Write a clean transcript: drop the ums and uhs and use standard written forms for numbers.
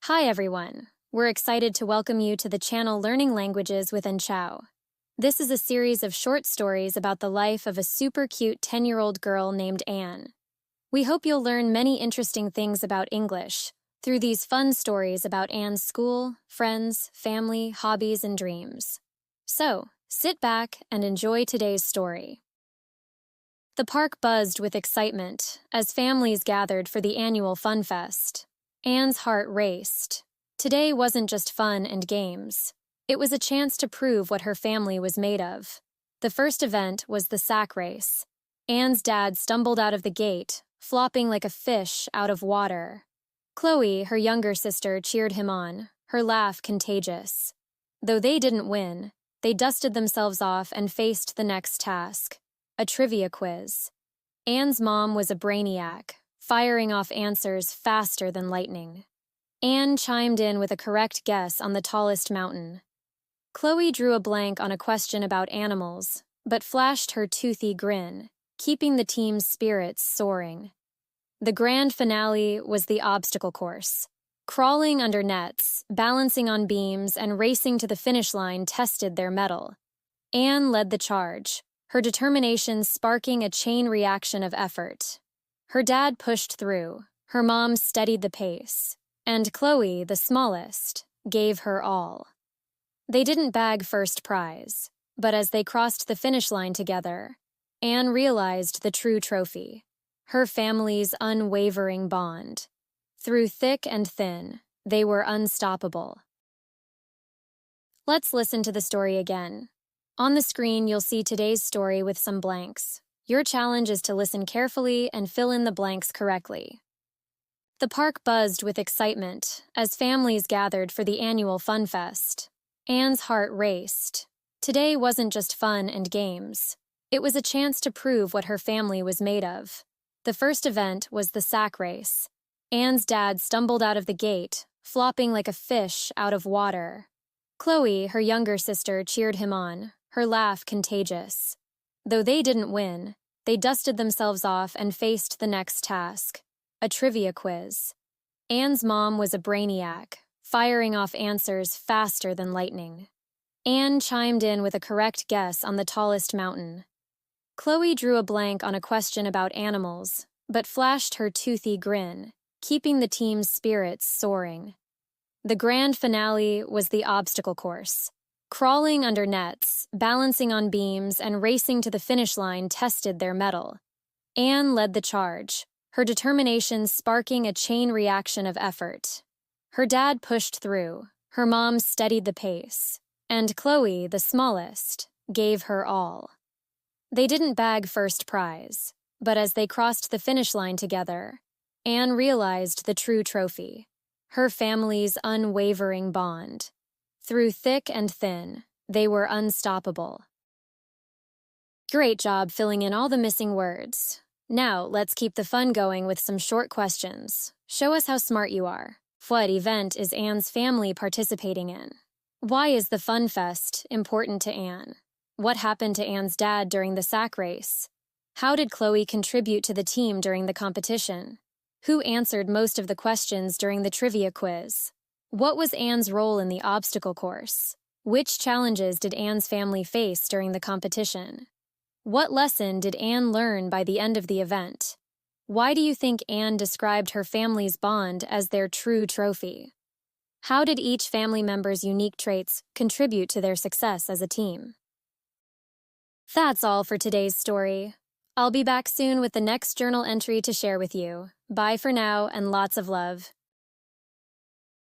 Hi everyone! We're excited to welcome you to the channel Learning Languages with Enchao. This is a series of short stories about the life of a super cute 10-year-old girl named Anne. We hope you'll learn many interesting things about English through these fun stories about Anne's school, friends, family, hobbies, and dreams. So, sit back and enjoy today's story. The park buzzed with excitement as families gathered for the annual Fun Fest. Anne's heart raced. Today wasn't just fun and games. It was a chance to prove what her family was made of. The first event was the sack race. Anne's dad stumbled out of the gate, flopping like a fish out of water. Chloe, her younger sister, cheered him on, her laugh contagious. Though they didn't win, they dusted themselves off and faced the next task, a trivia quiz. Anne's mom was a brainiac, firing off answers faster than lightning. Anne chimed in with a correct guess on the tallest mountain. Chloe drew a blank on a question about animals, but flashed her toothy grin, keeping the team's spirits soaring. The grand finale was the obstacle course. Crawling under nets, balancing on beams, and racing to the finish line tested their mettle. Anne led the charge, her determination sparking a chain reaction of effort. Her dad pushed through, her mom steadied the pace, and Chloe, the smallest, gave her all. They didn't bag first prize, but as they crossed the finish line together, Anne realized the true trophy, her family's unwavering bond. Through thick and thin, they were unstoppable. Let's listen to the story again. On the screen, you'll see today's story with some blanks. Your challenge is to listen carefully and fill in the blanks correctly. The park buzzed with excitement as families gathered for the annual Fun Fest. Anne's heart raced. Today wasn't just fun and games. It was a chance to prove what her family was made of. The first event was the sack race. Anne's dad stumbled out of the gate, flopping like a fish out of water. Chloe, her younger sister, cheered him on, her laugh contagious. Though they didn't win, they dusted themselves off and faced the next task, a trivia quiz. Anne's mom was a brainiac, firing off answers faster than lightning. Anne chimed in with a correct guess on the tallest mountain. Chloe drew a blank on a question about animals, but flashed her toothy grin, keeping the team's spirits soaring. The grand finale was the obstacle course. Crawling under nets, balancing on beams, and racing to the finish line tested their mettle. Anne led the charge, her determination sparking a chain reaction of effort. Her dad pushed through, her mom steadied the pace, and Chloe, the smallest, gave her all. They didn't bag first prize, but as they crossed the finish line together, Anne realized the true trophy, her family's unwavering bond. Through thick and thin, they were unstoppable. Great job filling in all the missing words. Now, let's keep the fun going with some short questions. Show us how smart you are. What event is Anne's family participating in? Why is the Fun Fest important to Anne? What happened to Anne's dad during the sack race? How did Chloe contribute to the team during the competition? Who answered most of the questions during the trivia quiz? What was Anne's role in the obstacle course? Which challenges did Anne's family face during the competition? What lesson did Anne learn by the end of the event? Why do you think Anne described her family's bond as their true trophy? How did each family member's unique traits contribute to their success as a team? That's all for today's story. I'll be back soon with the next journal entry to share with you. Bye for now and lots of love.